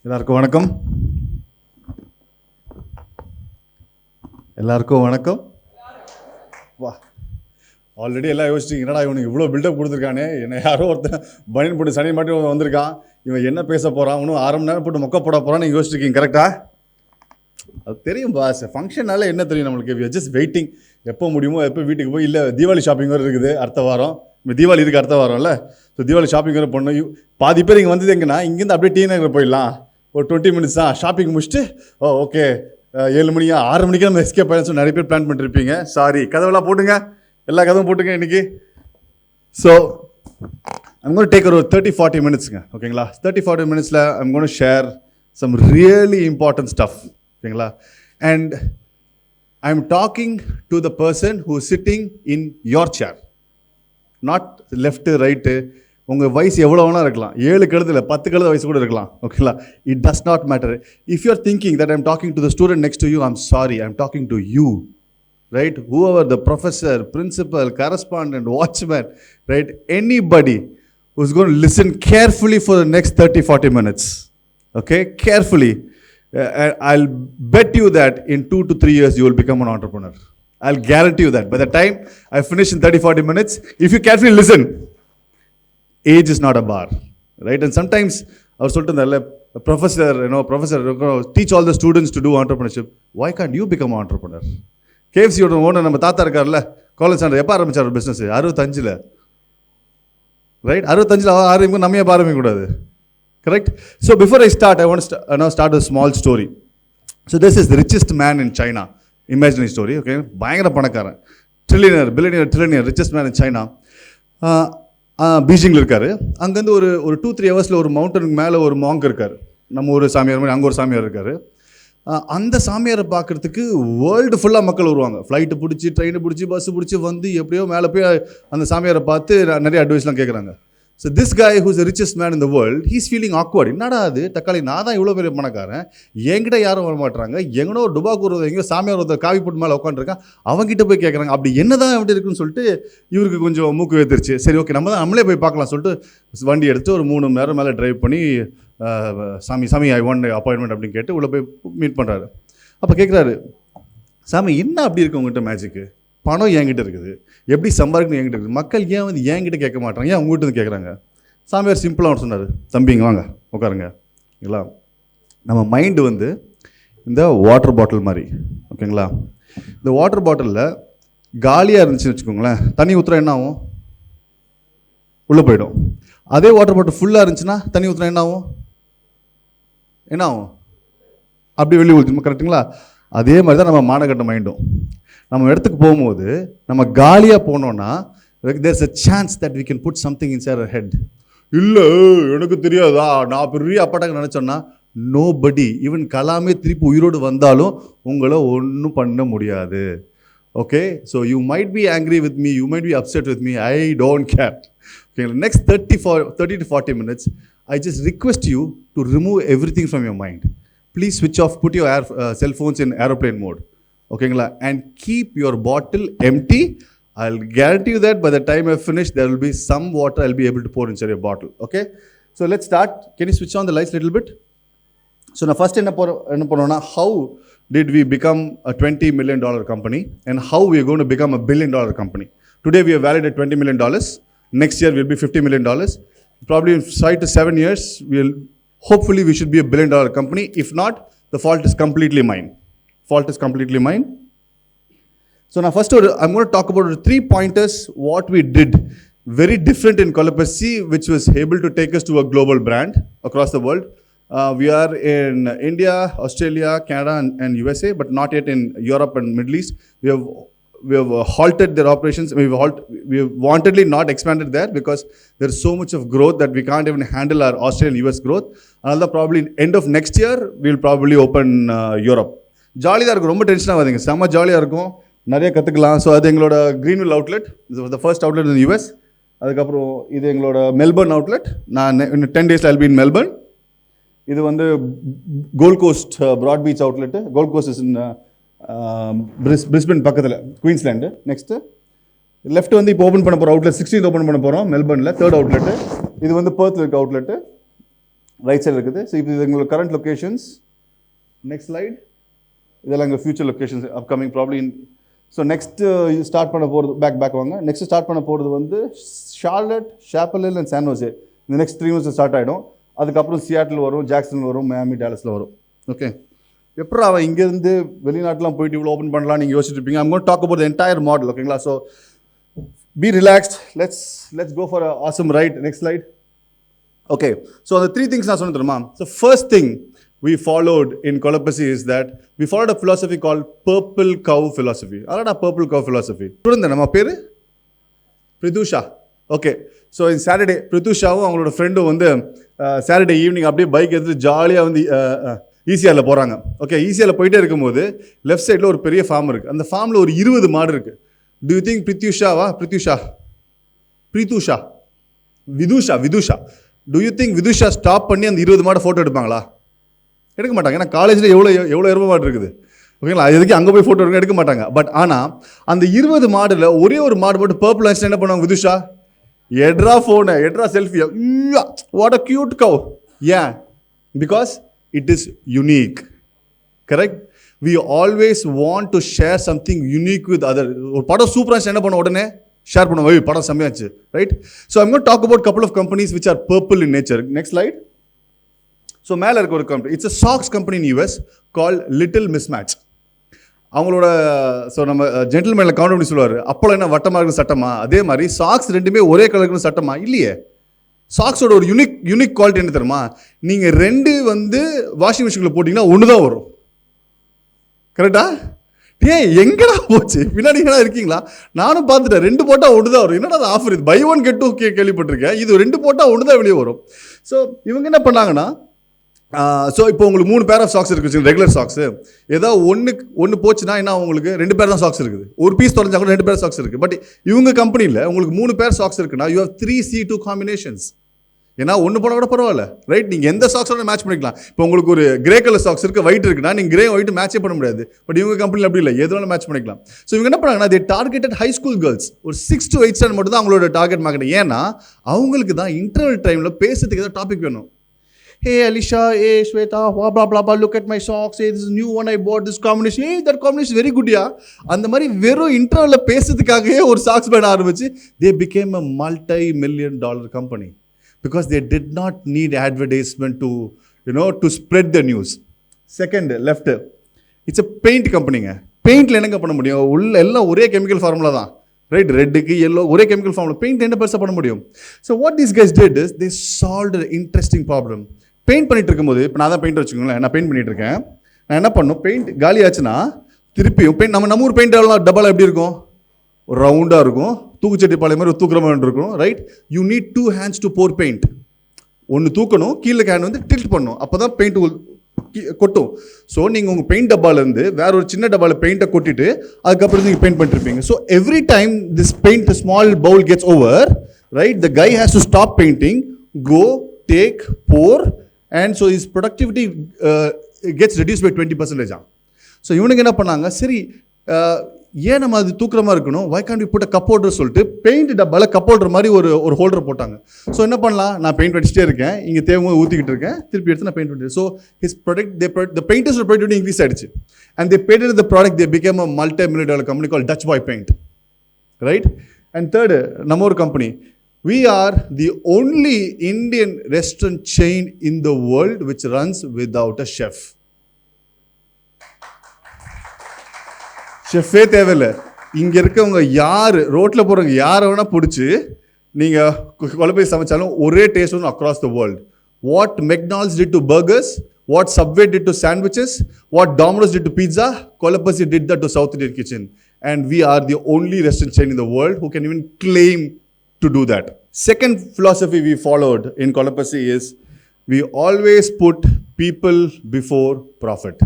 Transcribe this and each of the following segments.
எல்லாருக்கும் வணக்கம். எல்லாருக்கும் வணக்கம். வா, ஆல்ரெடி எல்லாம் யோசிச்சிங்க, என்னடா இவனுக்கு இவ்வளோ பில்டப் கொடுத்துருக்கானே, என்னை யாரோ ஒருத்தன் பனியன் போட்டு சனி மாட்டி வந்திருக்கான், இவன் என்ன பேச போகிறான், இன்னும் 1/2 மணி நேரம் போட்டு மொக்க போட போகிறான்னு நீங்கள் யோசிச்சிருக்கீங்க. கரெக்டா? அது தெரியும் பாஸ், ஃபங்க்ஷனால என்ன தெரியும் நம்மளுக்கு, வி ஆர் ஜஸ்ட் வெயிட்டிங் எப்போ முடியுமோ, எப்போ வீட்டுக்கு போய். இல்லை, தீபாவளி ஷாப்பிங் வேறு இருக்குது அடுத்த வாரம். இப்போ தீபாவளி இருக்குது அடுத்த வாரம்ல, ஸோ தீபாவளி ஷாப்பிங் வேறு பண்ணணும். பாதி பேர் இங்கே வந்தது எங்கன்னா, இங்கேருந்து அப்படியே டீ நகர் போயிடலாம், ஒரு 20 மினிட்ஸ் தான் ஷாப்பிங் முடிச்சுட்டு, ஓகே 7 மணியா 6 மணிக்கு நம்ம எஸ்கேப் ஆயிடும். ஸோ நிறைய பேர் பிளான் பண்ணிருப்பீங்க. சாரி, கதவெல்லாம் போட்டுங்க, எல்லா கதவும் போட்டுங்க இன்னைக்கு. ஸோ ஐம் கோன் டேக் ஒரு 30-40 மினிட்ஸுங்க, ஓகேங்களா? 30-40 மினிட்ஸில் I'm gonna share some really important stuff, ஓகேங்களா? And I am talking to the person who sitting in your chair, not left right. உங்கள் வயசு எவ்வளோ வேணால் இருக்கலாம், 7 கழுதில் 10 கழுத வயசு கூட இருக்கலாம், ஓகேங்களா? It does not matter. If you are thinking that I'm talking to the student next to you, I'm sorry, I'm talking to you, right? Whoever the professor, principal, correspondent, watchman, right? Anybody who's going to listen carefully for the next 30-40 minutes, okay? Carefully. I'll bet you that in 2 to 3 years you will become an entrepreneur. I'll guarantee you that. By the time I finish in 30-40 minutes, if you carefully listen, age is not a bar, right? And sometimes our sultan, professor, teach all the students to do entrepreneurship. Why can't you become an entrepreneur? கேஎஃப்சியோட owner நம்ம தாத்தா இருக்கார்ல, college Santner, எப்போ ஆரம்பிச்சார் business? 65, right? 65 ஆரம்பிக்கும், நம்ம எப்போ ஆரம்பிக்கக்கூடாது? Correct? So before I start, I want start a small story. So this is the richest man in China, imaginary story, okay? பயங்கர பணக்காரன், billionaire richest man in China. பீஜிங்கில் இருக்கார். அங்கேருந்து ஒரு 2-3 ஹவர்ஸில் ஒரு மவுண்டனுக்கு மேலே ஒரு மாங்க் இருக்கார். நம்ம ஒரு சாமியார் மாதிரி அங்கே ஒரு சாமியார் இருக்கார். அந்த சாமியாரை பார்க்குறதுக்கு வேர்ல்டு ஃபுல்லாக மக்கள் வருவாங்க. ஃப்ளைட்டு பிடிச்சி, ட்ரெயினை பிடிச்சி, பஸ்ஸு பிடிச்சி வந்து எப்படியோ மேலே போய் அந்த சாமியாரை பார்த்து நிறைய அட்வைஸ்லாம் கேட்குறாங்க. ஸோ திஸ் காய் who's the richest man in the world, he's feeling awkward. என்னடா அது தக்காளி, நான் தான் இவ்வளோ பெரிய பணக்காரன், என்கிட்ட யாரும் வர மாட்டாங்க, எங்கனோ ஒரு டுபாக்கூர் எங்கேயோ சாமியார் ஒருத்தர் காவி போட்டு மேலே உட்காந்துருக்கான், அவங்ககிட்ட போய் கேட்குறாங்க, அப்படி என்ன தான் எப்படி இருக்குன்னு சொல்லிட்டு இவருக்கு கொஞ்சம் மூக்கு வைத்திருச்சு. சரி, ஓகே, நம்மளே போய் பார்க்கலாம் சொல்லிட்டு வண்டி எடுத்து ஒரு 3 மணி நேரம் மேலே ட்ரைவ் பண்ணி, சாமி ஐ வாண்ட் அப்பாயின்மெண்ட் அப்படின்னு கேட்டு உள்ளே போய் மீட் பண்ணுறாரு. அப்போ கேட்குறாரு, சாமி என்ன அப்படி இருக்கு உங்கள்கிட்ட மேஜிக்கு? பணம் என்கிட்ட இருக்குது, எப்படி சம்பாதிக்கணும் என்கிட்ட இருக்குது, மக்கள் ஏன் வந்து என்கிட்ட கேட்க மாட்டாங்க, ஏன் உங்கள்கிட்ட வந்து கேட்குறாங்க? சாமியார் சிம்பிளாக சொன்னார், தம்பிங்க வாங்க உட்காருங்க, ஓகேங்களா? நம்ம மைண்டு வந்து இந்த வாட்டர் பாட்டில் மாதிரி, ஓகேங்களா? இந்த வாட்டர் பாட்டிலில் காலியாக இருந்துச்சுன்னு வச்சுக்கோங்களேன், தண்ணி ஊற்றுறா என்ன ஆகும்? உள்ளே போயிடும். அதே வாட்டர் பாட்டில் ஃபுல்லாக இருந்துச்சுன்னா தண்ணி ஊற்றுறா என்ன ஆகும்? அப்படி வெளியே ஊற்றிடுமா, கரெக்டுங்களா? அதே மாதிரி தான் நம்ம மானகட்ட மைண்டும். நம்ம இடத்துக்கு போகும்போது நம்ம காலியாக போனோன்னா, there's a chance that we can put something inside our head. இல்லை எனக்கு தெரியாதா, நான் பெரிய அப்பாட்டாக நினச்சோன்னா, நோபடி, ஈவன் கலாமே திருப்பி உயிரோடு வந்தாலும் உங்களை ஒன்றும் பண்ண முடியாது. Okay, so you might be angry with me, you might be upset with me, I don't care. Okay, next 30 to 40 minutes, I just request you to remove everything from your mind. Please switch off, put your cell phones in airplane mode. Okay, and keep your bottle empty. I'll guarantee you that by the time I finish, there will be some water I'll be able to pour inside your bottle. Okay, so let's start. Can you switch on the lights a little bit? So now first, how did we become a $20 million company, and how we are going to become a $1 billion company? Today we are valued at $20 million. Next year will be $50 million. Probably in 5 to 7 years, hopefully we should be a $1 billion company. If not, the fault is completely mine. So now first, I'm going to talk about 3 pointers, what we did very different in Kolapasi, which was able to take us to a global brand across the world. We are in India, Australia, Canada and USA, but not yet in Europe and Middle East. We have halted their operations. We have wantedly not expanded there because there is so much of growth that we can't even handle our Australian US growth. Another probably end of next year, we'll probably open Europe. ஜாலியாக இருக்கும், ரொம்ப டென்ஷனாக வருதுங்க, செம்ம ஜாலியாக இருக்கும், நிறைய கற்றுக்கலாம். ஸோ அது எங்களோட க்ரீன்வில் அவுட்லெட், இது the first outlet in US. அதுக்கப்புறம் இது எங்களோட மெல்பர்ன் அவுட்லெட், நான் இன்னும் 10 days I'll be in Melbourne. இது வந்து Gold Coast Broadbeach outlet. Gold Coast is in Brisbane பக்கத்தில், குயின்ஸ்லாண்டு. நெக்ஸ்ட்டு லெஃப்ட் வந்து இப்போ ஓப்பன் பண்ண போகிறோம் அவுட்லெட் 16th ஓப்பன் பண்ண போகிறோம் மெல்பர்னில், 3rd அவுட்லெட்டு. இது வந்து Perthல இருக்க அவுட்லெட்டு, ரைட் சைடில் இருக்குது. ஸோ இது எங்களோட கரண்ட் லொக்கேஷன்ஸ். Next slide. இதெல்லாம் எங்கள் future locations upcoming probably. So next start பண்ண போகிறது பேக் வாங்க. நெக்ஸ்ட் ஸ்டார்ட் பண்ண போகிறது வந்து ஷார்லட், ஷாப்பலில் அண்ட் சான் ஹோசே. இந்த நெக்ஸ்ட் 3 months ஸ்டார்ட் ஆகிடும். அதுக்கப்புறம் சியாட்டில் வரும், ஜாக்சன் வரும், மியாமி, டாலஸில் வரும். ஓகே, எப்பறம் அவன் இங்கேருந்து வெளிநாட்டுலாம் போயிட்டு இவ்வளோ ஓப்பன் பண்ணலாம் நீங்கள் யோசிச்சுட்டு இருப்பீங்க. I'm going to talk about the entire model. ஓகேங்களா? So be relaxed. Let's go for awesome right. Next slide. Okay, so அந்த 3 things நான் சொன்னேன் தெரியுமா? So first thing we followed in Kolapasi is that we followed a philosophy called purple cow philosophy. Alada purple cow philosophy. Student nama peru Pridusha. Okay, so in Saturday Pridushaவும் அவங்களோட ஃப்ரெண்டும் வந்து Saturday evening அப்படியே bike எடுத்துட்டு ஜாலியாக வந்து ஈசிஆரில் போகிறாங்க. Okay, ஈசிஆரில் போயிட்டே இருக்கும்போது லெஃப்ட் சைடில் ஒரு பெரிய ஃபார்ம் இருக்குது. அந்த ஃபார்மில் ஒரு 20 மாடு இருக்குது. To you think Vidusha to you think Vidusha stop பண்ணி அந்த 20 மாடு ஃபோட்டோ எடுப்பாங்களா? எடுக்க மாட்டாங்க. ஏன்னா காலேஜில் எவ்வளோ எருமை மாடு இருக்குது. ஓகேங்களா? எதுக்கு அங்கே போய் ஃபோட்டோ எடுக்க மாட்டாங்க. பட் ஆனால் அந்த 20 மாடில் ஒரே ஒரு மாடு மட்டும் பர்பிள் ஆயிடுச்சுன்னா என்ன பண்ணுவாங்க? விதுஷா எட்ரா ஃபோனை, எட்ரா செல்ஃபியா, வாட் அ கியூட் கவ். ஏன்? Because it is unique. Correct? We always want to share something unique with other. ஒரு படம் சூப்பராக என்ன பண்ண உடனே ஷேர் பண்ணுவோம், படம் செம்மையாச்சு. Right? So I'm going to talk about couple of companies which are purple in nature. Next slide. So மேலே இருக்க ஒரு company, it's a socks company in US call Little Mismatch. அவங்களோட ஸோ நம்ம ஜென்டில்மேனில் கவுண்ட் பண்ணி சொல்லுவார், அப்போ என்ன வட்டமாக இருக்கிற சட்டமா? அதே மாதிரி சாக்ஸ் ரெண்டுமே ஒரே கலருக்கு சட்டமா? இல்லையே. சாக்ஸோட ஒரு யூனிக் குவாலிட்டி என்ன தெரியுமா? நீங்கள் 2 வந்து வாஷிங் மிஷினில் போட்டிங்கன்னா 1 தான் வரும். கரெக்டா? ஏன் எங்கடா போச்சு? பின்னாடி எங்கடா இருக்கீங்களா? நானும் பார்த்துட்டேன். 2 போட்டால் 1 தான் வரும். என்னடா அது ஆஃபர்? இது பை 1 get 2 கேள்விப்பட்டிருக்கேன். இது 2 போட்டால் 1 தான் வெளியே வரும். ஸோ இவங்க என்ன பண்ணாங்கன்னா, ஸோ இப்போ உங்களுக்கு 3 பேர் ஆஃப் சாக்ஸ் இருக்குது, ரெகுலர் சாக்ஸு. ஏதாவது ஒன்று போச்சுன்னா என்ன, உங்களுக்கு 2 பேர் தான் சாக்ஸ் இருக்குது. ஒரு பீஸ் தொலைஞ்சா கூட 2 பேர் சாக்ஸ் இருக்குது. பட் இவங்க கம்பெனியில் உங்களுக்கு 3 பேர் சாக்ஸ் இருக்குன்னா யூ ஹவ் 3 C2 காம்பினேஷன்ஸ். ஏன்னா 1 போனால் கூட பரவாயில்ல. ரைட்? நீங்கள் எந்த சாக்ஸோட மேட்ச் பண்ணிக்கலாம். இப்போ உங்களுக்கு ஒரு கிரே கலர் சாக்ஸ் இருக்குது, ஒயிட் இருக்குன்னா நீங்கள் கிரே ஒயிட் மேட்சே பண்ண முடியாது. பட் இவங்க கம்பெனியில் அப்படி இல்லை, எதுனாலும் மேட்ச் பண்ணிக்கலாம். ஸோ இவங்க என்ன பண்ணாங்கன்னா, தே டார்கெட்டட் ஹை ஸ்கூல் கேர்ள்ஸ். ஒரு 6 to 8 ஸ்டாண்டர்ட் மட்டும் தான் அவங்களோட டார்கெட் மார்க்கெட். ஏன்னா அவங்களுக்கு தான் இன்டர்வல் டைமில் பேசுறதுக்கு ஏதாவது டாபிக் வேணும். Hey Alisha, hey Shweta, blah blah blah blah, look at my socks, hey this is new one I bought, this combination, hey that combination is very good ya. அந்த மாதிரி வெறும் இன்டர்வல்ல பேசுறதுக்காகவே ஒரு சாக்ஸ் பிராண்ட் ஆரம்பிச்சு they became a multi-million-dollar company because they did not need advertisement to to spread the news. Second left, it's a paint companyங்க. பெயிண்ட்ல என்னங்க பண்ண முடியும்? உள்ள எல்லாம் ஒரே கெமிக்கல் ஃபார்முலா தான். ரைட்? ரெட்டுக்கு எல்லோ ஒரே கெமிக்கல் ஃபார்முலா. பெயிண்ட் என்ன பெருசாக பண்ண முடியும்? So what these guys did is they solved an interesting problem. Paint பண்ணிட்டு இருக்கும்போது, இப்போ நான் தான் பெயிண்ட் வச்சுக்கோங்களேன், நான் பெயிண்ட் பண்ணிட்டு இருக்கேன். நான் என்ன பண்ணும், பெயிண்ட் காலி ஆச்சுன்னா திருப்பியும் பெயிண்ட் நம்ம ஊர் பெயிண்ட் டப்பாலாம் எப்படி இருக்கும்? ஒரு ரவுண்டாக இருக்கும், தூக்குச்சட்டி பாளைய மாதிரி ஒரு தூக்குற மாதிரி இருக்கும். Right? You need 2 hands to pour paint. ஒன்று தூக்கணும், கீழே கேன் வந்து டில்ட் பண்ணணும், அப்போ தான் பெயிண்ட் கொட்டும். ஸோ நீங்கள் உங்கள் பெயிண்ட் டப்பாலேருந்து வேற ஒரு சின்ன டப்பாவில் பெயிண்ட்டை கொட்டிட்டு அதுக்கப்புறம் நீங்கள் பெயிண்ட் பண்ணிருப்பீங்க. So every time this paint small bowl gets over, right, the guy has to stop painting, go take pour, and so is productivity gets reduce by 20%. So இவனுக்கு என்ன பண்ணாங்க, சரி ஏன் நம்ம அது தூக்குற மாதிரி இருக்கணும், why can't we put a cup holder சொல்லிட்டு பெயிண்ட் டப்பாவில் கப் ஹோல்டர் மாதிரி ஒரு ஹோல்டர் போட்டாங்க. ஸோ என்ன பண்ணலாம், நான் பெயிண்ட் அடிச்சிட்டே இருக்கேன், இங்கே தேவை ஊற்றிக்கிட்டு இருக்கேன், திருப்பி எடுத்து நான் பெயிண்ட் பண்ணிட்டேன். So his product the painters product increase ஆயிடுச்சு. And they patent the product, they became a multi-million-dollar company called Dutch Boy Paint. Right? And third, நம்ம ஒரு company, we are the only Indian restaurant chain in the world which runs without a chef. ஷெஃபே தேவையில்லை. இங்கே இருக்கவங்க யார், ரோட்டில் போகிறவங்க யாரை வேணால் பிடிச்சி நீங்கள் கொலப்பசி சமைச்சாலும் ஒரே டேஸ்ட் ஒன்று across the world. What McDonald's did to burgers, what Subway did to sandwiches, what Domino's did to pizza, Kolapasi did that to South Indian kitchen. And we are the only restaurant chain in the world who can even claim to do that. Second philosophy we followed in Kolapasi is we always put people before profit.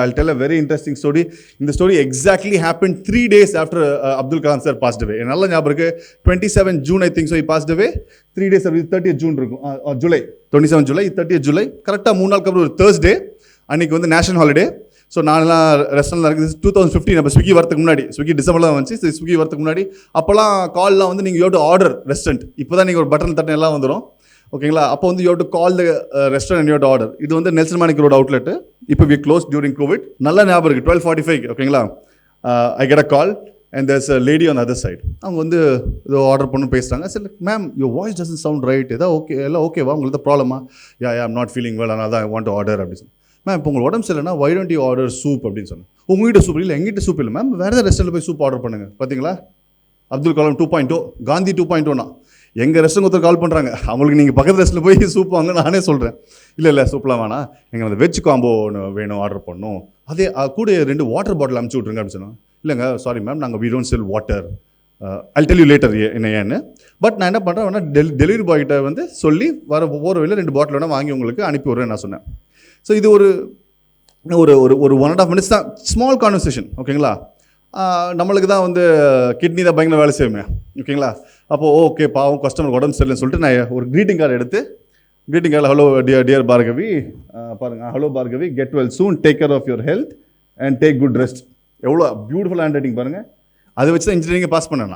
I'll tell a very interesting story. The story exactly happened 3 days after Abdul Kalam sir passed away. And Allah ஞாபகம் இருக்கு, 27 June I think so he passed away. 3 days after 30th June இருக்கும், July 27 July 30th July கரெக்டாக 3 நாளுக்கு அப்புறம் ஒரு Thursday, அன்னைக்கு வந்து national holiday. So நான்லாம் ரெஸ்டாரண்ட் இருக்குது 2015 அப்போ ஸ்விக்கி வரதுக்கு முன்னாடி, ஸ்விக்கி டிசம்பரில் தான் வந்துச்சு. ஸ்விக்கி வரதுக்கு முன்னாடி அப்போல்லாம் கால்லாம் வந்து நீங்கள் யூ டு ஆர்டர் ரெஸ்டாரண்ட். இப்போ தான் நீங்கள் ஒரு பட்டன் தட்டன் எல்லாம் வந்துடும், ஓகேங்களா? அப்போ வந்து you to call the restaurant you to order. இது வந்து நெல்சன் மாணிக் ரோட் அவுட்லெட். இப்போ வி க்ளோஸ் டியூரிங் கோவிட். நல்லா ஞாபகம் இருக்குது, 12:45, ஓகேங்களா? I get a call and there's a lady on other side. அவங்க வந்து ஏதோ ஆர்டர் பண்ணி பேசுகிறாங்க. சரி ma'am, your voice doesn't sound right, ஏதோ ஓகே எல்லாம் ஓகேவா, உங்களுக்கு ப்ராப்ளமா? யா ஐ ஆம் நாட் ஃபீலிங் வெல், அதனால தான் ஐ வாண்ட் டு ஆர்டர் அப்படின்னு சொல்லி. மேம் இப்போ உங்களுக்கு உடம்பு சரியில்லைனா why don't you order soup அப்படின்னு சொன்னேன். உங்கள்கிட்ட சூப் இல்லை, எங்கிட்ட சூப் இல்லை. மேம் வேறு ஏதாவது ரெஸ்டாரண்ட்டில் போய் சூப் ஆர்டர் பண்ணுங்கள். பார்த்தீங்களா, அப்துல் கலாம் 2.0, காந்தி 2.0. எங்கள் ரெஸ்டாரண்ட் ஒருத்தர் கால் பண்ணுறாங்க, அவங்களுக்கு நீங்கள் பக்கத்து ரெஸ்ட்டில் போய் சூப் வாங்க. நானே சொல்கிறேன், இல்லை சூப்லாம் வேணாம், எங்கள் அந்த வெஜ் காம்போ ஒன்று வேணும், ஆர்டர் பண்ணணும். அதே கூட 2 வாட்டர் பாட்டில் அனுப்பிச்சி விட்ருங்க அப்படின்னு சொன்னோம். இல்லைங்க சாரி மேம், நாங்கள் we don't sell water, I'll tell you later என்ன ஏன்னு. பட் நான் என்ன பண்ணுறேன், வேணா டெலிவரி பாய்கிட்ட வந்து சொல்லி ஒவ்வொரு வேலை 2 பாட்டில் வேணால் வாங்கி உங்களுக்கு அனுப்பி விட்றேன் நான் சொன்னேன். ஸோ இது ஒரு ஒரு ஒரு 1.5 minutes தான், ஸ்மால் கான்வர்சேஷன், ஓகேங்களா? நம்மளுக்கு தான் வந்து கிட்னி தான் பயங்கர வேலை செய்யுமே, ஓகேங்களா? அப்போது ஓகே பாவம் கஸ்டமர் உடம்பு சரியில்லைன்னு சொல்லிட்டு நான் ஒரு க்ரீட்டிங் கார்டு எடுத்து, க்ரீட்டிங் கார்டில் ஹலோ டியர் பார்கவி, பாருங்கள், hello Bhargavi, get well soon, take care of your health and take good rest. எவ்வளோ பியூட்டிஃபுல் ஹேண்ட் ரைட்டிங் பாருங்கள். அதை வச்சு தான் இன்ஜினியரிங்கை பாஸ் பண்ணேன்.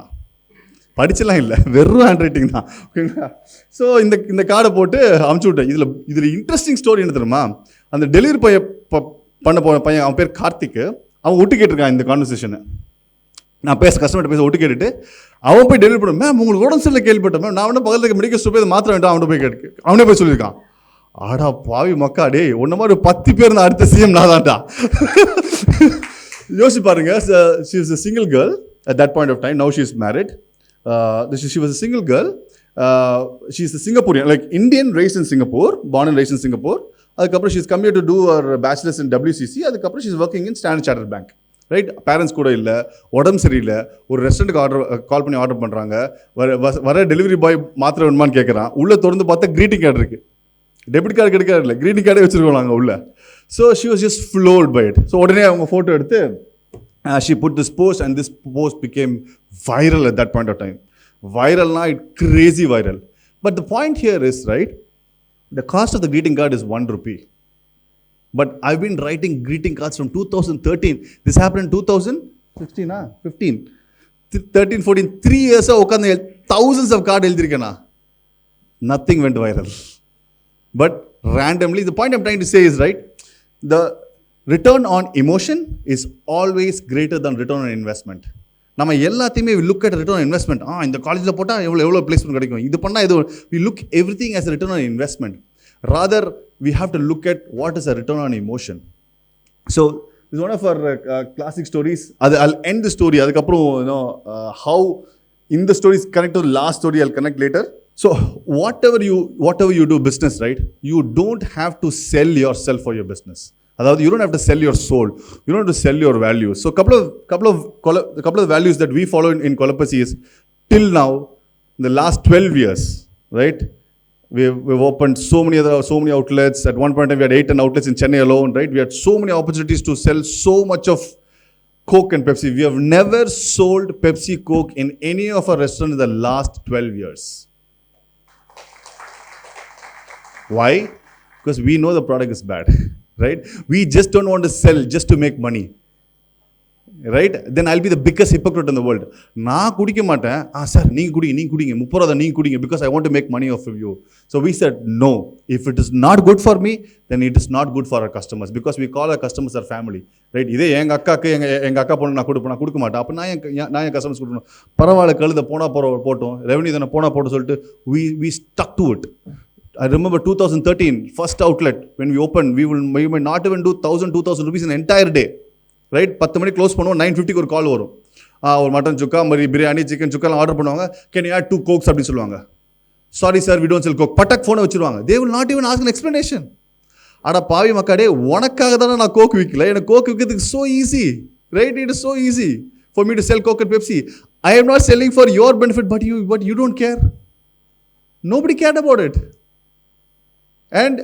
படிச்செல்லாம் இல்லை, வெறும் ஹேண்ட் ரைட்டிங் தான், ஓகேங்களா? ஸோ இந்த கார்டை போட்டு அமுச்சு விட்டேன். இதில் இன்ட்ரெஸ்டிங் ஸ்டோரி என்ன தெரியுமா? அந்த டெலிவரி பண்ண போன பையன், அவன் பேர் கார்த்திக், அவன் ஒட்டு கேட்டிருக்கான் இந்த கான்வர்சேஷனை. நான் கஸ்டமர்கிட்ட பேச ஒட்டு கேட்டுட்டு அவன் போய் டெலிவரி பண்ண, மேம் உங்களுக்கு உடம்பு சரியில்லை கேள்விப்பட்டேன் மேம், நான் வந்து பக்கத்தில் மெடிக்கல் ஸ்டோர் போய் மாத்திரம் வேண்டாம், அவனே போய் சொல்லியிருக்கான். ஆடா பாவி மக்கா, டே ஒன்ன மாதிரி 10 பேர் நான் அடுத்த சிஎம் நான் தான்டா. யோசிச்சு பாருங்க. She was a single girl at that point of time. Now she is married. She was a single girl. She is a Singaporean, like Indian, raised in Singapore, born and raised in Singapore. அதுக்கப்புறம் she is coming to do her bachelor's in WCC. அதுக்கப்புறம் she is working in Standard Chartered Bank. Right, parents கூட இல்லை, உடம்பு சரியில்லை, ஒரு ரெஸ்டாரண்ட்டுக்கு கால் பண்ணி order பண்ணுறாங்க. வர டெலிவரி பாய் மாத்திரை வேணுமான்னு கேட்குறான். உள்ளே திறந்து பார்த்தா க்ரீட்டிங் கார்டு இருக்குது. டெபிட் கார்டு கிடைக்காது, இல்லை க்ரீட்டிங் கார்டே வச்சுருக்கோம் நாங்கள் உள்ள. So she was just floored by it. So உடனே அவங்க ஃபோட்டோ எடுத்து she put this post and this post became viral at that point of time. வைரல்னா it crazy viral. But the point here is right, the cost of the greeting card is 1 rupee. But I've been writing greeting cards from 2013. This happened in 2016, 15, 13, 14, 3 years. Okay, thousands of cards எழுதிருக்கேனா. Nothing went viral. But randomly, the point I'm trying to say is right, the return on emotion is always greater than return on investment. நம்ம எல்லாத்தையுமே we look at return on investment. இந்த காலேஜில் போட்டால் எவ்வளோ placement கிடைக்கும், இது பண்ணால் இது, we look everything as a return on investment. Rather, we have to look at what is a return on emotion. So, this is one of our classic stories. I'll end the story. அதுக்கப்புறம் how in the stories connect to the last story, I'll connect later. So, whatever you do business, right, you don't have to sell yourself for your business. அதாவது you don't have to sell your soul, you don't have to sell your values. So couple of values that we follow in Kolapasi is, till now, in the last 12 years, right, we've opened so many outlets. At one point in time we had 8 outlets in Chennai alone, right? We had so many opportunities to sell so much of Coke and Pepsi. We have never sold Pepsi Coke in any of our restaurants in the last 12 years. Why? Because we know the product is bad. Right? We just don't want to sell just to make money. Right? Then I'll be the biggest hypocrite in the world. நான் குடிக்க மாட்டேன், sir நீங்கள் குடிங்க 30 ரூபா நீங்கள் குடிங்க, because I want to make money off of you. So we said no, if it is not good for me, then it is not good for our customers, because we call our customers our family. Right? இதே எங்கள் அக்காவுக்கு எங்கள் அக்கா பொண்ணு நான் கொடுக்க மாட்டேன். அப்போ நான் என் கஸ்டமர்ஸ் கொடுக்கணும். பரவாயில்ல, கழுத போனால் போட்டோம், ரெவன்யூ தானே போனால் போட்டோம் சொல்லிட்டு we stuck to it. I remember 2013, first outlet, when we opened, we might not even do 1,000-2,000 rupees an entire day. Right? 10 மணிக்கு க்ளோஸ் பண்ணுவோம், 9:50 ஒரு கால் வரும். ஒரு மட்டன் சுக்கா, மாதிரி பிரியாணி, சிக்கன் சுக்காலாம் ஆர்டர் பண்ணுவாங்க. Can you add 2 cokes அப்படின்னு சொல்லுவாங்க. Sorry sir, we don't sell coke. Buttock ஃபோனை வச்சுருவாங்க. They will not even ask an explanation. அட பாவி மக்காடே, உனக்காக தானே நான் கோக் விற்கல, எனக்கு கோக் விற்கிறதுக்கு so easy. Right? It is so easy for me to sell Coke and Pepsi. I am not selling for your benefit, but you don't care. Nobody cared about it. And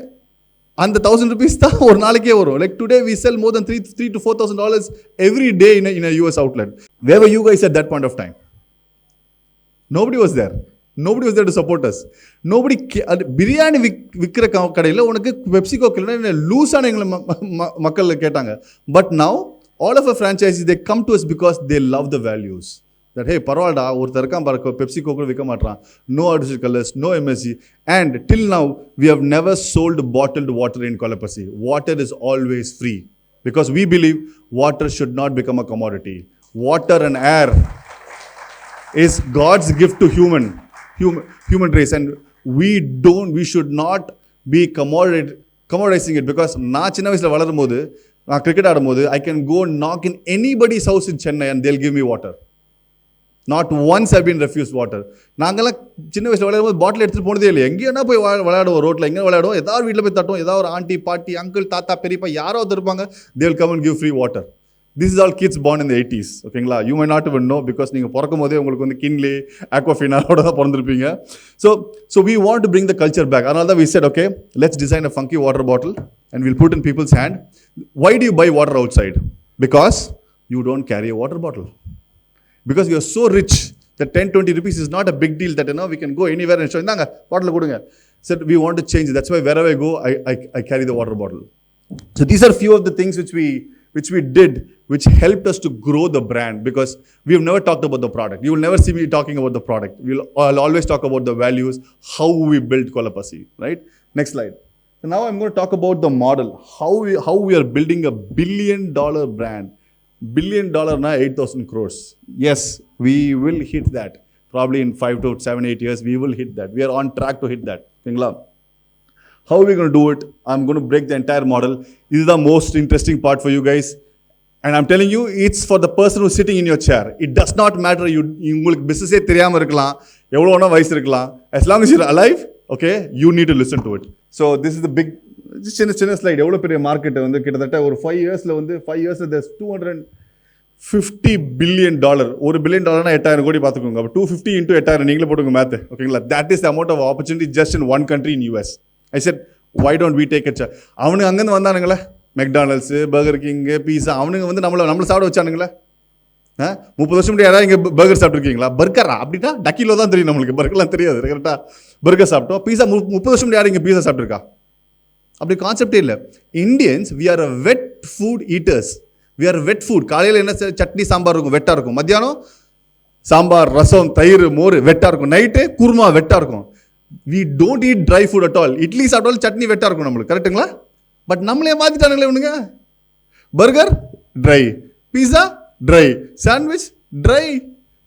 அந்த 1,000 rupees தான் ஒரு நாளைக்கே வரும். Like today we sell more than $3,000 to $4,000 every day in a US outlet. Where were you guys at that point of time? Nobody was there. Nobody was there to support us. Nobody biryani விற்கிற கடையில் உனக்கு Pepsi Coke இல்லைன்னா லூஸான எங்களை மக்கள் கேட்டாங்க. But now all of our franchises, they come to us because they love the values. That hey, பரவாயில்டா ஒருத்தர் இருக்கான் பாரு பெப்சி கோக்கு விற்க மாட்டான், no artificial colors, no MSG, and till now we have never sold bottled water in Kolapasi. Water is always free because we believe water should not become a commodity. Water and air is God's gift to human race, and we should not be commoditizing it, because நான் சின்ன வயசுல வளரும் போது நான் cricket ஆடும்போது I can go knock in anybody's house in Chennai and they'll give me water. Not once I've been refused water. நாங்கெல்லாம் சின்ன வயசுல விளையாடும் போது பாட்டில் எடுத்துட்டு போனதே இல்லை. எங்கேயா போய் விளையாடுவோம், ரோட்ல எங்கே விளையாடுவோம், ஏதாவது வீட்டில் போய் தட்டுவோம், ஏதாவது ஒரு ஆண்டி பாட்டி அங்கிள் தாத்தா பெரியப்பா யாரோ இருப்பாங்க, they will come and give free water. This is all kids born in the 80s. ஓகேங்களா? You might not even know because நீங்கள் பிறக்கும் போதே உங்களுக்கு வந்து கின்லி ஆக்வாஃபினாவோட தான் பிறந்திருப்பீங்க. So we want to bring the culture back. அதனால தான் we said, okay, let's design a funky water bottle and we'll put in people's hand. Why do you buy water outside? Because you don't carry a water bottle. Because you are so rich that 10-20 rupees is not a big deal, that we can go anywhere and show, இந்தாங்க bottle கொடுங்க. Said we want to change it. That's why wherever I go, I carry the water bottle. So these are few of the things which we did, which helped us to grow the brand, because we have never talked about the product. You will never see me talking about the product. I'll always talk about the values, how we built Kolapasi, right? Next slide. So now I'm going to talk about the model, how we are building a $1 billion brand. $1 billion na 8,000 crores. Yes, we will hit that. Probably in 5 to 7, 8 years, we will hit that. We are on track to hit that. How are we going to do it? I'm going to break the entire model. This is the most interesting part for you guys. And I'm telling you, it's for the person who's sitting in your chair. It does not matter. உங்களுக்கு பிசினஸே தெரியாமல் இருக்கலாம், எவ்வளோ வேணா வயசு இருக்கலாம். As long as you're alive, okay, you need to listen to it. So this is the big, சின்ன slide. எவ்வளோ பெரிய மார்க்கெட் வந்து கிட்டத்தட்ட ஒரு 5 இயர்ஸில் there's $250 billion. $1 billion 8,000 கோடி பார்த்துக்கோங்க. அப்போ 250 into 8,000 நீங்களே போட்டுங்க மேத்து. ஓகேங்களா? That is the amount of opportunity just in one country in US. I said, why don't we take a chance? அவனுங்க அங்கேருந்து வந்தானுங்களே, மெக்டானல்ஸு, பர்கர் கிங்கு, பீஸா, அவனுங்க வந்து நம்மளை சாப்பிட வச்சானுங்களே. 30 வருஷம் முன்னாடி யாராவது இங்கே பர்கர் சாப்பிட்ருக்கீங்களா? பர்கரா அப்படின்னா டக்கிலோ தான் தெரியும் நம்மளுக்கு, பர்கர்லாம் தெரியாது. கரெக்டாக பர்கர் சாப்பிட்டோம். பீஸா 30 வருஷம் முன்னாடி யாரும் இங்கே பீஸா சாப்பிட்ருக்கா? அப்படி கான்செப்டே இல்லை. Indians we are a wet food eaters. We are wet food. காலையில் என்ன சட்னி சாம்பார் இருக்கும், வெட்டாக இருக்கும். மத்தியானம் சாம்பார், ரசம், தயிர், மோர் வெட்டாக இருக்கும். நைட்டு குருமா வெட்டாக இருக்கும். We don't eat dry food at all. Idli சாப்பிட்டாலும் சட்னி வெட்டாக இருக்கும் நம்மளுக்கு. கரெக்டுங்களா? பட் நம்மளே மாற்றிட்டானுங்களே இவனுங்க. Burger try, pizza try, sandwich try.